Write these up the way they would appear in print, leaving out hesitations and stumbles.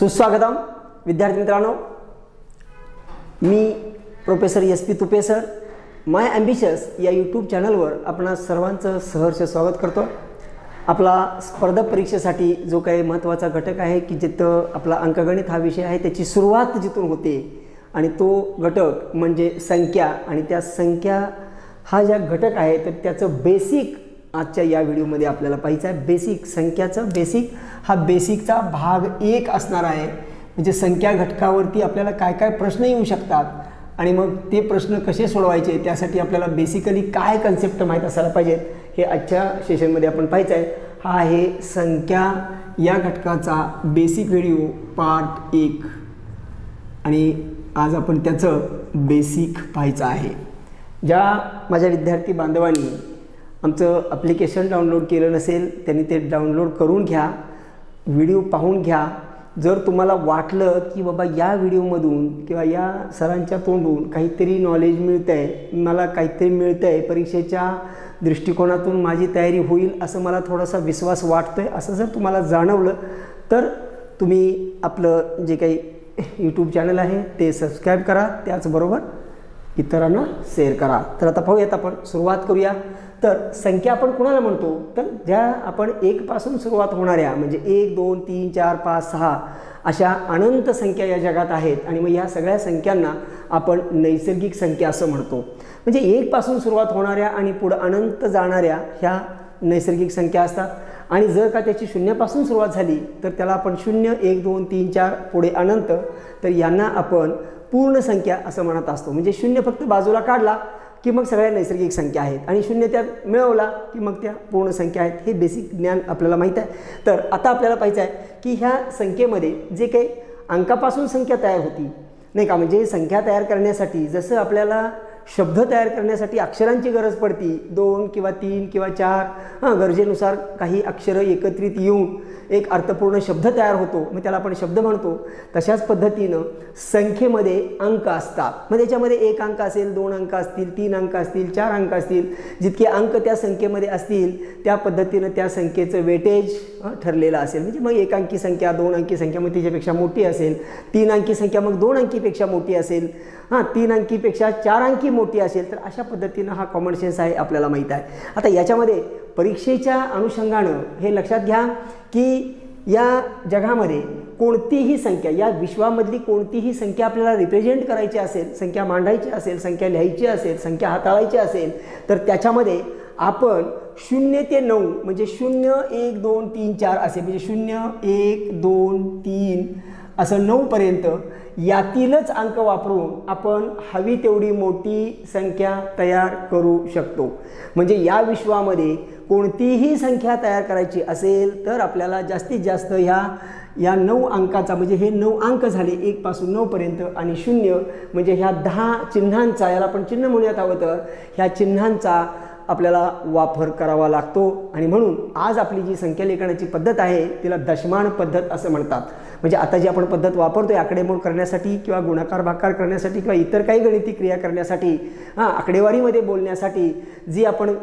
सुस्वागतम विद्यार्थी मित्रांनो, मी प्रोफेसर SP तुपे सर माय ॲम्बिशस या यूट्यूब चॅनलवर आपणा सर्वांचं सहर्ष स्वागत करतो। आपला स्पर्धा परीक्षेसाठी जो काही महत्त्वाचा घटक आहे की जिथं आपला अंकगणित हा विषय आहे त्याची सुरुवात जिथून होते आणि तो घटक म्हणजे संख्या आणि त्या संख्या हा ज्या घटक आहे तर त्याचं बेसिक आजच्या या व्हिडिओमध्ये आपल्याला पाहायचं आहे। बेसिक संख्याचं बेसिक हा बेसिकचा भाग 1 असणार आहे। म्हणजे संख्या घटकावरती आपल्याला काय काय प्रश्न येऊ शकतात आणि मग ते प्रश्न कसे सोडवायचे त्यासाठी आपल्याला बेसिकली काय कन्सेप्ट माहीत असायला पाहिजेत हे आजच्या सेशनमध्ये आपण पाहायचं आहे। हा आहे संख्या या घटकाचा बेसिक व्हिडिओ पार्ट 1 आणि आज आपण त्याचं बेसिक पाहायचं आहे। ज्या माझ्या विद्यार्थी बांधवांनी आमचं ॲप्लिकेशन डाउनलोड केलं नसेल त्यांनी ते डाउनलोड करून घ्या, व्हिडिओ पाहून घ्या। जर तुम्हाला वाटलं की बाबा या व्हिडिओमधून किंवा या सरांच्या तोंडून काहीतरी नॉलेज मिळतं आहे, मला काहीतरी मिळतं आहे, परीक्षेच्या दृष्टिकोनातून माझी तयारी होईल असं मला थोडासा विश्वास वाटतो आहे, असं जर तुम्हाला जाणवलं तर तुम्ही आपलं जे काही यूट्यूब चॅनल आहे ते सबस्क्राईब करा, त्याचबरोबर इतरांना शेअर करा। तर आता पाहूयात, आपण सुरुवात करूया। तर संख्या आपण कोणाला म्हणतो तर ज्या आपण 1 पासून सुरुवात होणाऱ्या म्हणजे 1 2 3 4 5 6 अशा अनंत संख्या या जगात आहेत आणि मग या सगळ्या संख्यांना आपण नैसर्गिक संख्या असं म्हणतो। म्हणजे 1 पासून सुरुवात होणाऱ्या आणि पुढे अनंत जाणाऱ्या ह्या नैसर्गिक संख्या असतात आणि जर का त्याची 0 पासून सुरुवात झाली तर त्याला आपण 0 1 2 3 4 पुढे अनंत, तर यांना आपण पूर्ण संख्या असं म्हणत असतो। म्हणजे 0 फक्त बाजूला काढला की मग सगळ्या नैसर्गिक संख्या आहेत आणि 0 त्यात मिळवला की मग त्या पूर्ण संख्या आहेत। हे बेसिक ज्ञान आपल्याला माहीत आहे। तर आता आपल्याला पाहायचं आहे की ह्या संख्येमध्ये जे काही अंकापासून संख्या तयार होती नाही का, म्हणजे संख्या तयार करण्यासाठी जसं आपल्याला शब्द तयार करण्यासाठी अक्षरांची गरज पडती 2 किंवा 3 किंवा 4 गरजेनुसार काही अक्षरं एकत्रित येऊन एक अर्थपूर्ण शब्द तयार होतो, मग त्याला आपण शब्द म्हणतो। तशाच पद्धतीनं संख्येमध्ये अंक असतात। मग त्याच्यामध्ये 1 अंक असेल, 2 अंक असतील, 3 अंक असतील, 4 अंक असतील, जितके अंक त्या संख्येमध्ये असतील त्या पद्धतीनं त्या संख्येचं वेटेज ठरलेलं असेल। म्हणजे मग 1 अंकी संख्या 2 अंकी संख्या मग तिच्यापेक्षा मोठी असेल, 3 अंकी संख्या मग 2 अंकीपेक्षा मोठी असेल, 3 अंकीपेक्षा 4 अंकी मोठी असेल। तर अशा पद्धतीनं हा कॉमन सेन्स आहे, आपल्याला माहीत आहे। आता याच्यामध्ये परीक्षेच्या अनुषंगानं हे लक्षात घ्या की या जगामध्ये कोणतीही संख्या, या विश्वामधली कोणतीही संख्या आपल्याला रिप्रेझेंट करायची असेल, संख्या मांडायची असेल, संख्या लिहायची असेल, संख्या हाताळायची असेल तर त्याच्यामध्ये आपण 0 ते 9 म्हणजे 0 1 2 3 4 असे म्हणजे 0 1 2 3 असं 9 पर्यंत यातीलच अंक वापरून आपण हवी तेवढी मोठी संख्या तयार करू शकतो। म्हणजे या विश्वामध्ये कोणतीही संख्या तयार करायची असेल तर आपल्याला जास्तीत जास्त या 9 अंकाचा म्हणजे हे 9 अंक झाले 1 पासून 9 पर्यंत आणि 0 म्हणजे ह्या 10 चिन्हांचा, याला आपण चिन्ह म्हणूयात हवं तर ह्या चिन्हांचा आपल्याला वापर करावा लागतो। आणि म्हणून आज आपली जी संख्या लेखनाची पद्धत आहे तिला दशमान पद्धत असं म्हणतात। म्हणजे आता जी आपण पद्धत वापरतोय आकडेमोड करण्यासाठी किंवा गुणाकार भागाकार करण्यासाठी किंवा इतर काही गणिती क्रिया करण्यासाठी, आकडेवारीमध्ये बोलण्यासाठी जी आपण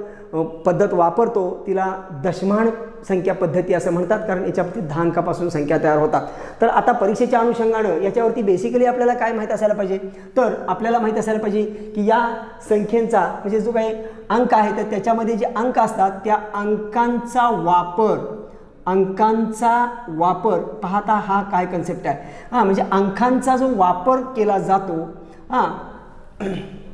पद्धत वापरतो तिला दशमान संख्या पद्धती असं म्हणतात, कारण याच्यावरती 10 अंकापासून संख्या तयार होतात। तर आता परीक्षेच्या अनुषंगानं याच्यावरती बेसिकली आपल्याला काय माहीत असायला पाहिजे तर आपल्याला माहीत असायला पाहिजे की या संख्येचा म्हणजे जो काही अंक आहे तर त्याच्यामध्ये जे अंक असतात त्या अंकांचा वापर पाहता हा काय कन्सेप्ट आहे। म्हणजे अंकांचा जो वापर केला जातो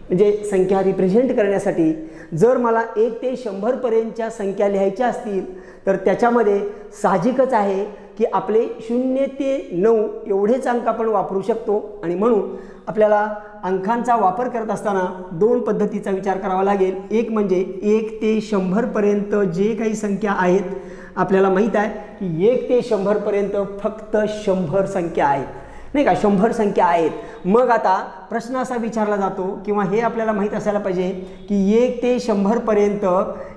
म्हणजे संख्या रिप्रेझेंट करण्यासाठी जर मला 1 ते 100 पर्यंतच्या संख्या लिहायच्या असतील तर त्याच्यामध्ये साहजिकच आहे की आपले 0 ते 9 एवढेच अंक आपण वापरू शकतो। आणि म्हणून आपल्याला अंकांचा वापर करत असताना 2 पद्धतीचा विचार करावा लागेल। एक म्हणजे 1 ते 100 पर्यंत जे काही संख्या आहेत आपल्याला माहीत आहे की 1 ते 100 पर्यंत फक्त 100 संख्या आहेत नाही का, 100 संख्या आहेत। मग आता प्रश्न असा विचारला जातो किंवा हे आपल्याला माहीत असायला पाहिजे की 1 ते 100 पर्यंत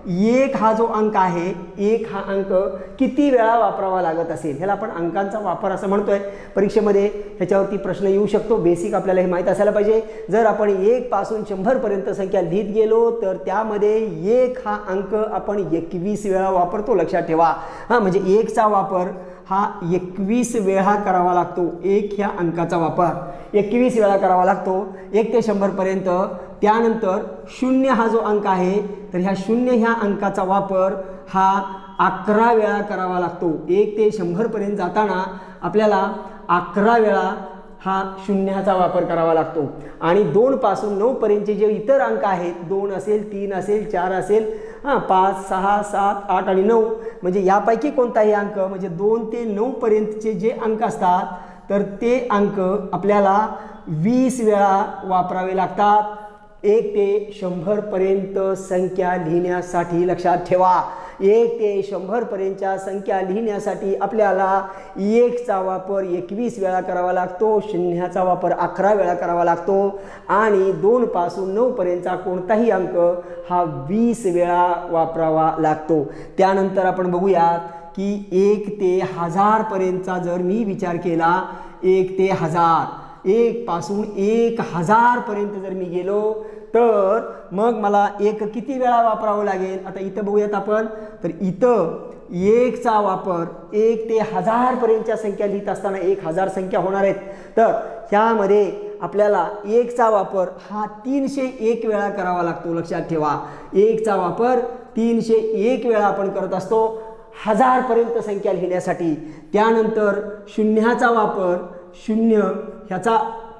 1 हा जो अंक आहे 1 हा अंक किती वेळा वापरावा लागत असेल, ह्याला आपण अंकांचा वापर असं म्हणतोय। परीक्षेमध्ये ह्याच्यावरती प्रश्न येऊ शकतो, बेसिक आपल्याला हे माहीत असायला पाहिजे। जर आपण 1 पासून 100 पर्यंत संख्या लिहित गेलो तर त्यामध्ये 1 हा अंक आपण 21 वेळा वापरतो, लक्षात ठेवा। म्हणजे 1 चा वापर हा 21 वेळा करावा लागतो. 1 ह्या अंकाचा वापर 21 वेळा करावा लागतो 1 ते 100 पर्यंत. त्यानंतर 0 हा जो अंक आहे तर ह्या 0 ह्या अंकाचा वापर हा 11 वेळा करावा लागतो. 1 ते 100 पर्यंत जाताना आपल्याला 11 वेळा हा शून्याचा वापर करावा लागतो. आणि 2 पासून 9 पर्यंतचे जे इतर अंक आहेत 2 असेल 3 असेल 4 असेल 5 6 7 8 आणि 9 म्हणजे यापैकी कोणताही अंक म्हणजे 2 ते 9 पर्यंतचे जे अंक असतात तर ते अंक आपल्याला 20 वेळा वापरावे लागतात. 1 ते 100 पर्यंत संख्या लिहिण्यासाठी. लक्षात ठेवा 1 ते 100 पर्यंतच्या संख्या लिहिण्यासाठी आपल्याला 1 चा वापर 21 वेळा करावा लागतो, 0 चा वापर 11 वेळा करावा लागतो आणि 2 पासून 9 पर्यंतचा कोणताही अंक हा 20 वेळा वापरावा लागतो. त्यानंतर आपण बघूयात की 1 ते 1000 पर्यंतचा जर मी विचार केला 1 ते 1000 1 पासून 1000 पर्यंत जर मी गेलो तर मग मला 1 किती वेळा वापरावं लागेल. आता इथं बघूयात आपण तर इथं 1 चा वापर 1 ते 1000 पर्यंतच्या संख्या लिहित असताना 1000 संख्या होणार आहेत तर ह्यामध्ये आपल्याला 1 चा वापर हा 301 वेळा करावा लागतो. लक्षात ठेवा 1 चा वापर 301 वेळा आपण करत असतो 1000 पर्यंत संख्या लिहिण्यासाठी. त्यानंतर 0 चा वापर 0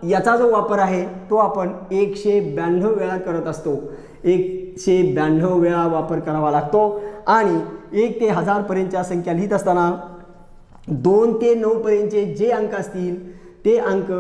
याचा जो वापर आहे तो आपण 192 वेळा करत असतो. 192 वेळा वापर करावा लागतो. आणि 1 ते 1000 पर्यंतच्या संख्या लिहित असताना 2 ते 9 पर्यंतचे जे अंक असतील ते अंक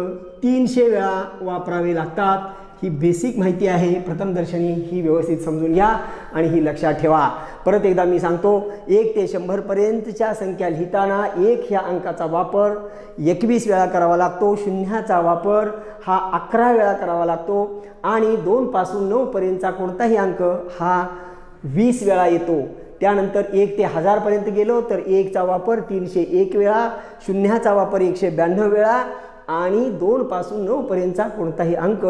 300 वेळा वापरावे लागतात. ही बेसिक माहिती आहे प्रथमदर्शनी ही व्यवस्थित समजून घ्या आणि ही लक्षात ठेवा. परत एकदा मी सांगतो 1 ते 100 पर्यंतच्या संख्या लिहिताना 1 ह्या अंकाचा वापर 21 वेळा करावा लागतो, 0 चा वापर हा 11 वेळा करावा लागतो आणि 2 पासून 9 पर्यंतचा कोणताही अंक हा 20 वेळा येतो. त्यानंतर 1 ते 1000 पर्यंत गेलो तर 1 चा वापर 301 वेळा, 0 चा वापर 192 वेळा आणि 2 पासून 9 पर्यंतचा कोणताही अंक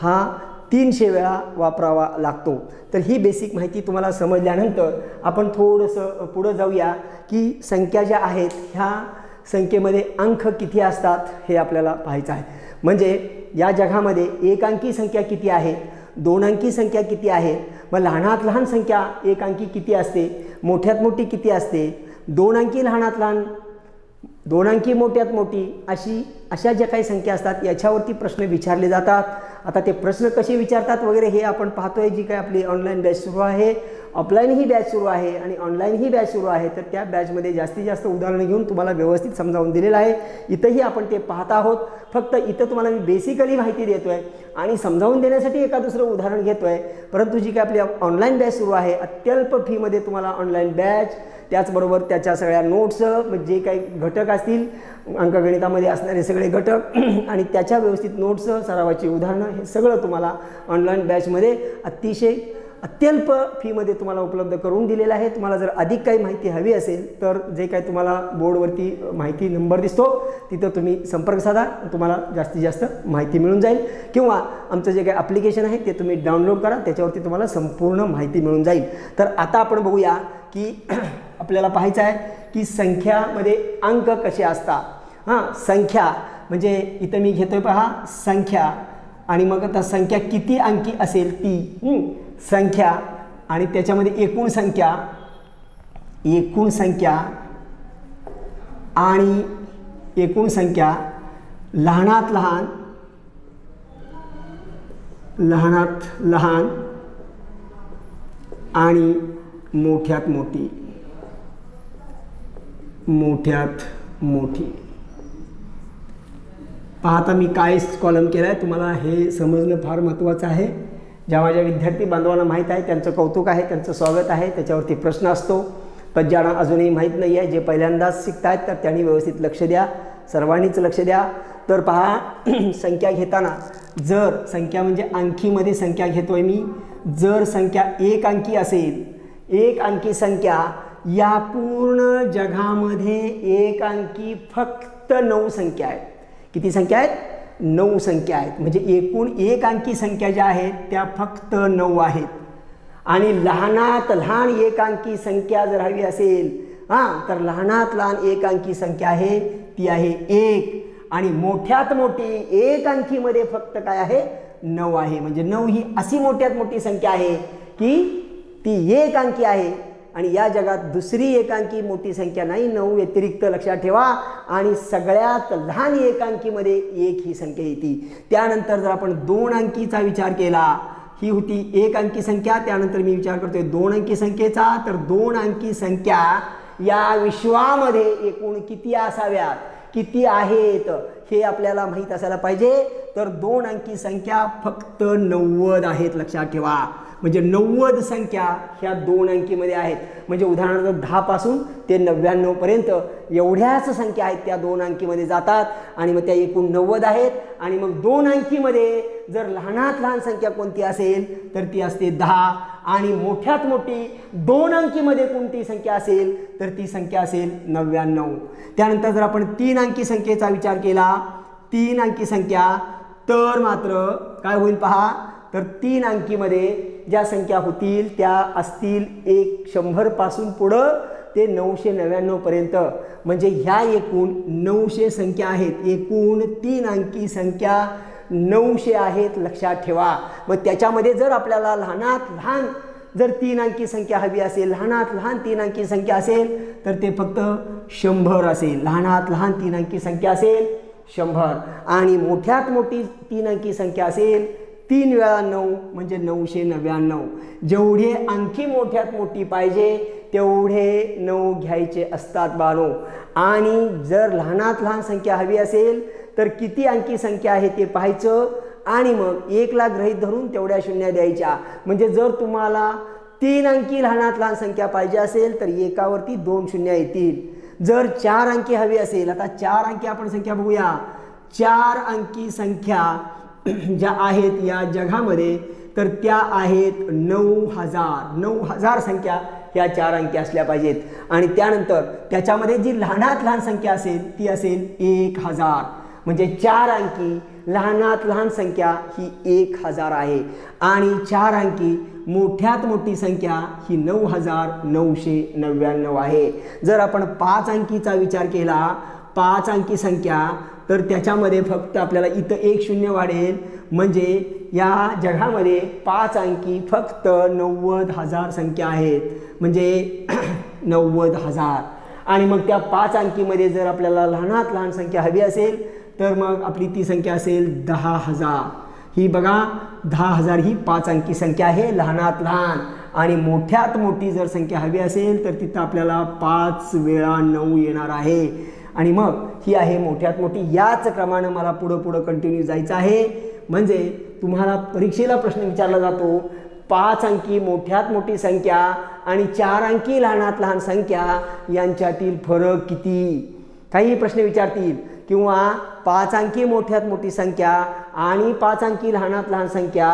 हा 300 वेळा वापरावा लागतो. तर ही बेसिक माहिती तुम्हाला समजल्यानंतर आपण थोडंसं पुढं जाऊया की संख्या ज्या आहेत ह्या संख्येमध्ये अंक किती असतात हे आपल्याला पाहायचं आहे. म्हणजे या जगामध्ये 1 अंकी संख्या किती आहेत, 2 अंकी संख्या किती आहेत, मग लहानात लहान संख्या 1 अंकी किती असते, मोठ्यात मोठी किती असते, 2 अंकी लहानात लहान, 2 अंकी मोठ्यात मोठी अशा ज्या काही संख्या असतात याच्यावरती प्रश्न विचारले जातात. आता ते प्रश्न कसे विचारतात वगैरे हे आपण पाहतोय. जी काही आपली ऑनलाईन बॅच सुरू आहे, ऑफलाईन ही बॅच सुरू आहे आणि ऑनलाईन ही बॅच सुरू आहे तर त्या बॅचमध्ये जास्तीत जास्त उदाहरणं घेऊन तुम्हाला व्यवस्थित समजावून दिलेलं आहे. इथंही आपण ते पाहत आहोत. फक्त इथं तुम्हाला मी बेसिकली माहिती देतो आहे आणि समजावून देण्यासाठी एका दुसरं उदाहरण घेतो आहे. परंतु जी काही आपली ऑनलाईन बॅच सुरू आहे अत्यल्प फीमध्ये तुम्हाला ऑनलाईन बॅच त्याचबरोबर त्याच्या सगळ्या नोट्स जे काही घटक असतील अंकगणितामध्ये असणारे सगळे घटक आणि त्याच्या व्यवस्थित नोट्स सरावाची उदाहरणं हे सगळं तुम्हाला ऑनलाईन बॅचमध्ये अत्यल्प फीमध्ये तुम्हाला उपलब्ध करून दिलेलं आहे. तुम्हाला जर अधिक काही माहिती हवी असेल तर जे काही तुम्हाला बोर्डवरती माहिती नंबर दिसतो तिथं तुम्ही संपर्क साधा, तुम्हाला जास्तीत जास्त माहिती मिळून जाईल. किंवा आमचं जे काही ॲप्लिकेशन आहे ते तुम्ही डाउनलोड करा, त्याच्यावरती तुम्हाला संपूर्ण माहिती मिळून जाईल. तर आता आपण बघूया की आपल्याला पाहायचं आहे की संख्यामध्ये अंक कसे असतात. संख्या म्हणजे इथं मी घेतोय पहा संख्या आणि मग आता संख्या किती अंकी असेल ती संख्या आणि त्याच्यामध्ये एकूण संख्या आणि एकूण संख्या लहानात लहान आणि मोठ्यात मोठी. पाहता मी काय कॉलम केला आहे तुम्हाला हे समजणं फार महत्त्वाचं आहे. ज्या माझ्या विद्यार्थी बांधवांना माहीत आहे त्यांचं कौतुक आहे, त्यांचं स्वागत आहे. त्याच्यावरती प्रश्न असतो पण ज्यांना अजूनही माहीत नाही आहे, जे पहिल्यांदाच शिकत आहेत तर त्यांनी व्यवस्थित लक्ष द्या, सर्वांनीच लक्ष द्या. तर पहा संख्या घेताना जर संख्या म्हणजे अंकीमध्ये संख्या घेतोय मी, जर संख्या 1 अंकी असेल, 1 अंकी संख्या या पूर्ण जगामध्ये 1 अंकी फक्त 9 संख्या आहेत. किती संख्या आहेत? 9 संख्या आहेत. म्हणजे एकूण 1 अंकी संख्या ज्या आहेत त्या फक्त 9 आहेत. आणि लहानात लहान 1 अंकी संख्या जर हवी असेल हां, तर लहानात लहान एक अंकी संख्या आहे ती आहे 1 आणि मोठ्यात मोठी एक अंकीमध्ये फक्त काय आहे 9 आहे. म्हणजे 9 ही अशी मोठ्यात मोठी संख्या आहे की ती एक अंकी आहे आणि या जगात दुसरी एकांकी मोठी संख्या नाही 9 व्यतिरिक्त लक्षात ठेवा. आणि सगळ्यात लहान एकांकीमध्ये 1 ही संख्या येते. त्यानंतर जर आपण 2 अंकीचा विचार केला, ही होती 1 अंकी संख्या, त्यानंतर मी विचार करतोय 2 अंकी संख्येचा, तर 2 अंकी संख्या या विश्वामध्ये एकूण किती असाव्यात, किती आहेत हे आपल्याला माहीत असायला पाहिजे. तर 2 अंकी संख्या फक्त 90 आहेत लक्षात ठेवा. म्हणजे 90 संख्या ह्या 2 अंकीमध्ये आहेत. म्हणजे उदाहरणार्थ 10 पासून ते 99 पर्यंत एवढ्याच संख्या आहेत त्या 2 अंकीमध्ये जातात आणि मग त्या एकूण 90 आहेत. आणि मग 2 अंकीमध्ये जर लहानात लहान संख्या कोणती असेल तर ती असते 10 आणि मोठ्यात मोठी 2 अंकीमध्ये कोणती संख्या असेल तर ती संख्या असेल 99. त्यानंतर जर आपण 3 अंकी संख्येचा विचार केला, 3 अंकी संख्या, तर मात्र काय होईल पहा, तर 3 अंकीमध्ये ज्या संख्या होतील त्या असतील 100 पासून पुढं ते 999 पर्यंत. म्हणजे ह्या एकूण 900 संख्या आहेत. एकूण 3 अंकी संख्या 900 आहेत लक्षात ठेवा. मग त्याच्यामध्ये जर आपल्याला लहानात लहान जर 3 अंकी संख्या हवी असेल, लहानात लहान 3 अंकी संख्या असेल तर ते फक्त 100 असेल. लहानात लहान 3 अंकी संख्या असेल 100 आणि मोठ्यात मोठी 3 अंकी संख्या असेल 3 वेळा 9 म्हणजे 999. जेवढे अंकी मोठ्यात मोठी पाहिजे तेवढे 9 घ्यायचे असतात बानो. आणि जर लहानात लहान संख्या हवी असेल तर किती अंकी संख्या आहे ते पाहायचं आणि मग 1 ला गृहीत धरून तेवढ्या शून्य द्यायच्या. म्हणजे जर तुम्हाला 3 अंकी लहानात लहान संख्या पाहिजे असेल तर एकावरती 2 शून्य येतील. जर 4 अंकी हवी असेल, आता 4 अंकी आपण संख्या बघूया. 4 अंकी संख्या ज्या आहेत या जगामध्ये तर त्या आहेत 9000. 9000 संख्या ह्या 4 अंकी असल्या पाहिजेत. आणि त्यानंतर त्याच्यामध्ये जी लहानात लहान संख्या असेल ती असेल 1000. म्हणजे 4 अंकी लहानात लहान संख्या ही 1000 आहे आणि 4 अंकी मोठ्यात मोठी संख्या ही 9999 आहे. जर आपण 5 अंकीचा विचार केला, 5 अंकी संख्या, तर त्याच्यामध्ये फक्त आपल्याला इथं 1 शून्य वाढेल. म्हणजे या जगामध्ये 5 अंकी फक्त 90,000 संख्या आहेत. म्हणजे 90,000. आणि मग त्या 5 अंकीमध्ये जर आपल्याला लहानात लहान संख्या हवी असेल तर मग आपली ती संख्या असेल 10,000. ही बघा 10,000 ही 5 अंकी संख्या आहे लहानात लहान. आणि मोठ्यात मोठी जर संख्या हवी असेल तर तिथं आपल्याला 5 वेळा 9 येणार आहे. आणि मग ही आहे मोठ्यात मोठी. याच क्रमानं मला पुढं कंटिन्यू जायचं आहे. म्हणजे तुम्हाला परीक्षेला प्रश्न विचारला जातो 5 अंकी मोठ्यात मोठी संख्या आणि 4 अंकी लहानात लहान संख्या यांच्यातील फरक किती. काही प्रश्न विचारतील किंवा 5 अंकी मोठ्यात मोठी संख्या आणि 5 अंकी लहानात लहान संख्या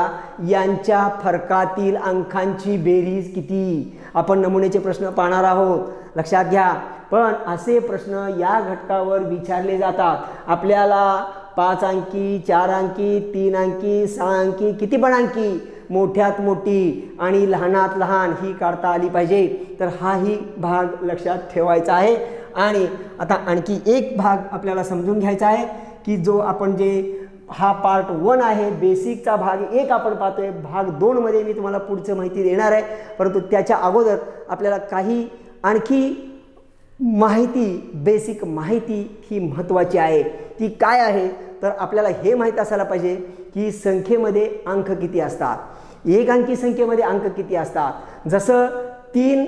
यांच्या फरकातील अंकांची बेरीज किती. आपण नमुन्याचे प्रश्न पाहणार आहोत लक्षात घ्या. पण असे प्रश्न या घटकावर विचारले जातात. आपल्याला 5 अंकी, 4 अंकी, 3 अंकी, 6 अंकी, किती पण अंकी मोठ्यात मोठी आणि लहानात लहान ही काढता आली पाहिजे. तर हाही भाग लक्षात ठेवायचा आहे. आणि आता आणखी एक भाग आपल्याला समजून घ्यायचा आहे की जो आपण हा पार्ट 1 आहे, बेसिकचा भाग 1 आपण पाहतोय. भाग 2 मध्ये मी तुम्हाला पुढचं माहिती देणार आहे. परंतु त्याच्या अगोदर आपल्याला काही आणखी माहिती, बेसिक माहिती ही महत्त्वाची आहे. ती काय आहे तर आपल्याला हे माहीत असायला पाहिजे की संख्येमध्ये अंक किती असतात. 1 अंकी संख्येमध्ये अंक किती असतात. जसं 3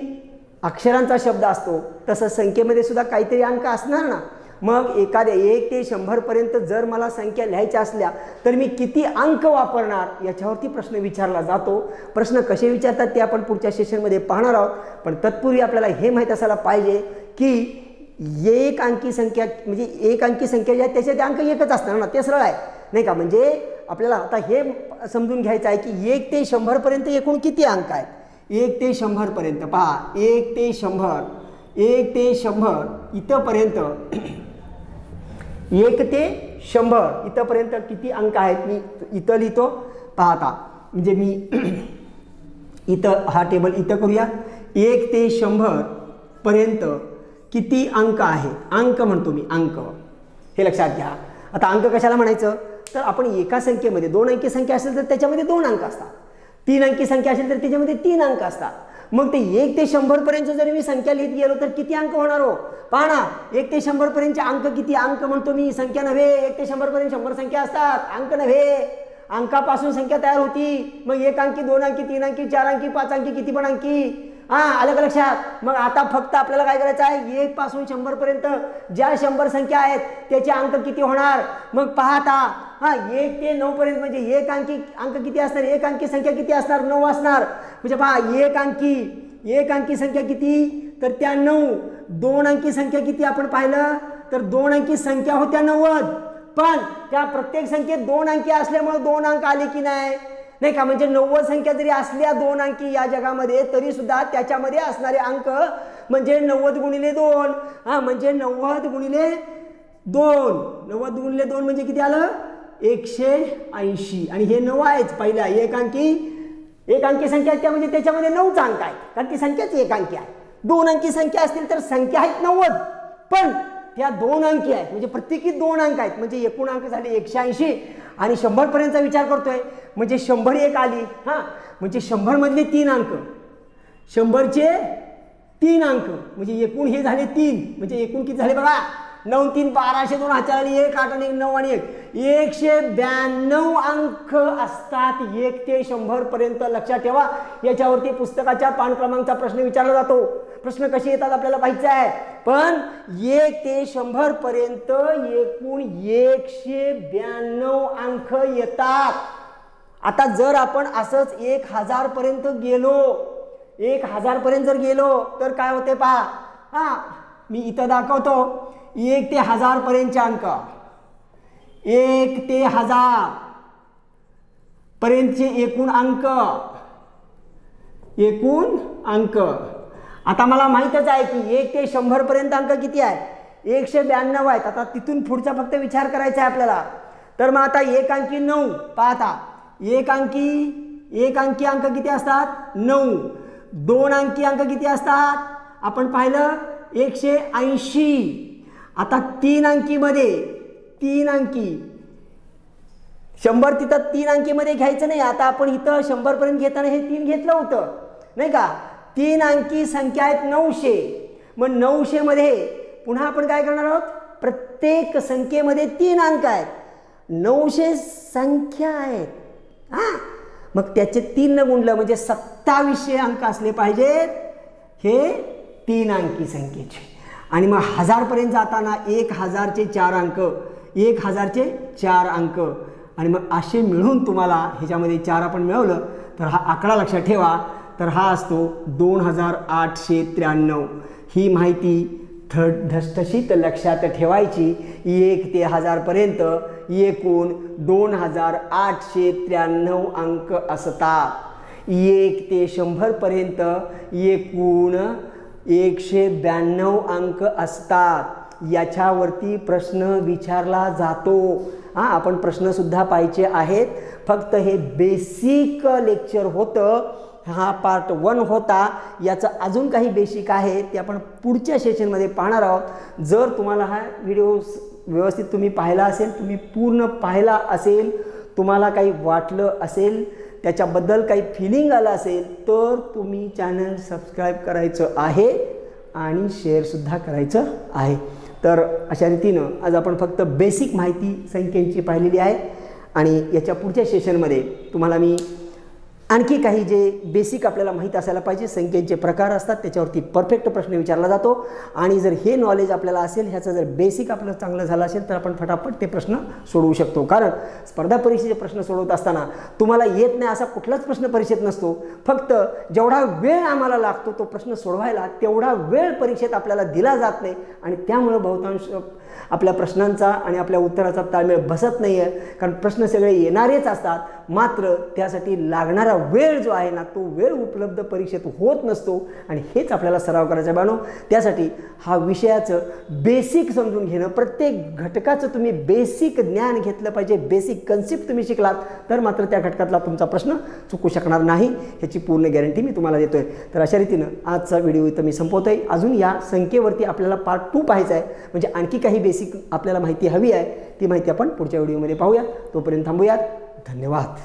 अक्षरांचा शब्द असतो तसं संख्येमध्ये सुद्धा काहीतरी अंक असणार ना. मग एखाद्या 1 ते 100 पर्यंत जर मला संख्या लिहायच्या असल्या तर मी किती अंक वापरणार याच्यावरती प्रश्न विचारला जातो. प्रश्न कसे विचारतात ते आपण पुढच्या सेशनमध्ये पाहणार आहोत. पण तत्पूर्वी आपल्याला हे माहीत असायला पाहिजे की 1 अंकी संख्या म्हणजे 1 अंकी संख्या जी आहे त्याच्यात अंक 1च असणार ना. ते सरळ आहे नाही का. म्हणजे आपल्याला आता हे समजून घ्यायचं आहे की 1 ते 100 पर्यंत एकूण किती अंक आहेत. 1 ते 100 पर्यंत पहा, 1 ते 100, 1 ते 100 इथंपर्यंत, 1 ते 100 इथंपर्यंत किती अंक आहेत. मी इथं लिहितो पाहता. म्हणजे मी इथं हा टेबल इथं करूया. 1 ते 100 पर्यंत किती अंक आहे, अंक म्हणतो मी, अंक, हे लक्षात घ्या. आता अंक कशाला म्हणायचं, तर आपण एका संख्येमध्ये 2 अंकी संख्या असेल तर त्याच्यामध्ये 2 अंक असतात, 3 अंकी संख्या असेल तर त्याच्यामध्ये 3 अंक असतात. मग ते 1 ते 100 पर्यंत जर मी संख्या लिहित गेलो तर किती अंक होणार हो, पहा ना. 1 ते 100 पर्यंतचे अंक किती, अंक म्हणतो मी, संख्या नव्हे. 1 ते 100 पर्यंत 100 संख्या असतात, अंक नव्हे. अंकापासून संख्या तयार होती. मग 1 अंकी, 2 अंकी, 3 अंकी, 4 अंकी, 5 अंकी, किती पण अंकी. आलं का लक्षात. मग आता फक्त आपल्याला काय करायचं आहे, 1 पासून 100 पर्यंत ज्या 100 संख्या आहेत त्याचे अंक किती होणार. मग पहा आता 1 ते 9 पर्यंत म्हणजे 1 अंकी अंक किती असणार, 1 अंकी संख्या किती असणार, 9 असणार. म्हणजे पहा 1 अंकी संख्या किती, तर त्या 9. 2 अंकी संख्या किती आपण पाहिलं, तर 2 अंकी संख्या होत्या 90. पण त्या प्रत्येक संख्येत 2 अंकी असल्यामुळे 2 अंक आले की नाही का. म्हणजे 90 संख्या जरी असल्या 2 अंकी या जगामध्ये, तरी सुद्धा त्याच्यामध्ये असणारे अंक म्हणजे 90 गुणिले 2. म्हणजे 90 गुणिले 2, 90 गुणिले 2 म्हणजे किती आलं, 180. आणि हे 9 आहेच पहिल्या 1 अंकी संख्या त्या म्हणजे त्याच्यामध्ये 9चा अंक आहे, कारण ती संख्याच 1 अंकी आहे. 2 अंकी संख्या असतील तर संख्या आहेत 90, पण त्या 2 अंकी आहेत म्हणजे प्रत्येकी 2 अंक आहेत. म्हणजे एकूण अंक झाले 180. आणि 100 पर्यंतचा विचार करतोय म्हणजे 100 एक आली. म्हणजे 100 मधले 3 अंक, 100चे 3 अंक म्हणजे एकूण हे झाले 3. म्हणजे एकूण किती झाले बघा, 9 3 12, 2 4 आणि 1 8 आणि 9 आणि 1, 192 अंक असतात 1 ते 100 पर्यंत. लक्षात ठेवा, याच्यावरती पुस्तकाच्या पान क्रमांकचा प्रश्न विचारला जातो. प्रश्न कसे येतात आपल्याला पाहिजे आहे. पण 1 ते 100 पर्यंत एकूण 192 अंक येतात. आता जर आपण असंच 1000 पर्यंत गेलो, 1000 पर्यंत जर गेलो तर काय होते पहा. मी इथं दाखवतो 1 ते 1000 पर्यंतचे अंक, 1 ते 1000 पर्यंतचे एकूण अंक. आता मला माहीतच आहे की 1 ते 100 पर्यंत अंक किती आहेत, 192 आहेत. आता तिथून पुढचा फक्त विचार करायचा आहे आपल्याला. तर मग आता 1 अंकी 9, पाहता 1 अंकी अंक किती असतात, 9. 2 अंकी अंक किती असतात, आपण पाहिलं 180. आता 3 अंकीमध्ये 3 अंकी 100 तिथं 3 अंकीमध्ये घ्यायचं नाही. आता आपण इथं 100 पर्यंत घेताना हे 3 घेतलं होतं नाही का. 3 अंकी संख्या आहेत 900. मग 900 मध्ये पुन्हा आपण काय करणार आहोत, प्रत्येक संख्येमध्ये 3 अंक आहेत, 900 संख्या आहेत. मग त्याचे 3 न गुणलं म्हणजे 2700 अंक असले पाहिजेत हे 3 अंकी संख्येचे. आणि मग 1000 पर्यंत जाताना 1000चे 4 अंक, 1000चे 4 अंक. आणि मग असे मिळून तुम्हाला ह्याच्यामध्ये 4 आपण मिळवलं तर हा आकडा लक्षात ठेवा. तर हा असतो 2893. ही माहिती धष्टशीत लक्षात ठेवायची. 1 ते 1000 पर्यंत एकूण 2893 अंक असतात. 1 ते 100 पर्यंत एकूण 192 अंक असतात. याच्यावरती प्रश्न विचारला जातो. आपण प्रश्नसुद्धा पाहिजे आहेत. फक्त हे बेसिक लेक्चर होतं. हा पार्ट 1 होता. याचं अजून काही बेसिक आहे ते आपण पुढच्या सेशनमध्ये पाहणार आहोत. जर तुम्हाला हा व्हिडिओ व्यवस्थित तुम्ही पाहिला असेल, तुम्ही पूर्ण पाहिला असेल, तुम्हाला काही वाटलं असेल, त्याच्याबद्दल काही फिलिंग आलं असेल तर तुम्ही चॅनल सबस्क्राईब करायचं आहे आणि शेअरसुद्धा करायचं आहे. तर अशा रीतीनं आज आपण फक्त बेसिक माहिती संख्येची पाहिलेली आहे. आणि याच्या पुढच्या सेशनमध्ये तुम्हाला मी आणखी काही जे बेसिक आपल्याला माहीत असायला पाहिजे, संख्येचे प्रकार असतात त्याच्यावरती परफेक्ट प्रश्न विचारला जातो. आणि जर हे नॉलेज आपल्याला असेल, ह्याचं जर बेसिक आपलं चांगलं झालं असेल तर आपण फटाफट ते प्रश्न सोडवू शकतो. कारण स्पर्धा परीक्षेचे प्रश्न सोडवत असताना तुम्हाला येत नाही असा कुठलाच प्रश्न परीक्षेत नसतो. फक्त जेवढा वेळ आम्हाला लागतो तो प्रश्न सोडवायला, तेवढा वेळ परीक्षेत आपल्याला दिला जात नाही. आणि त्यामुळं बहुतांश आपल्या प्रश्नांचा आणि आपल्या उत्तराचा ताळमेळ बसत नाही आहे. कारण प्रश्न सगळे येणारेच असतात, मात्र त्यासाठी लागणारा वेळ जो आहे ना तो वेळ उपलब्ध परीक्षेत होत नसतो आणि हेच आपल्याला सराव करायचा बानो. त्यासाठी हा विषयाचं बेसिक समजून घेणं, प्रत्येक घटकाचं तुम्ही बेसिक ज्ञान घेतलं पाहिजे. बेसिक कन्सेप्ट तुम्ही शिकलात तर मात्र त्या घटकातला तुमचा प्रश्न चुकू शकणार नाही, ह्याची पूर्ण गॅरंटी मी तुम्हाला देतोय. तर अशा रीतीनं आजचा व्हिडिओ इथं मी संपवतोय. अजून या संख्येवरती आपल्याला पार्ट 2 पाहायचा आहे, म्हणजे आणखी काही बेसिक आपल्याला माहिती हवी आहे, ती माहिती आपण पुढच्या व्हिडिओमध्ये पाहूया. तोपर्यंत थांबूयात. धन्यवाद.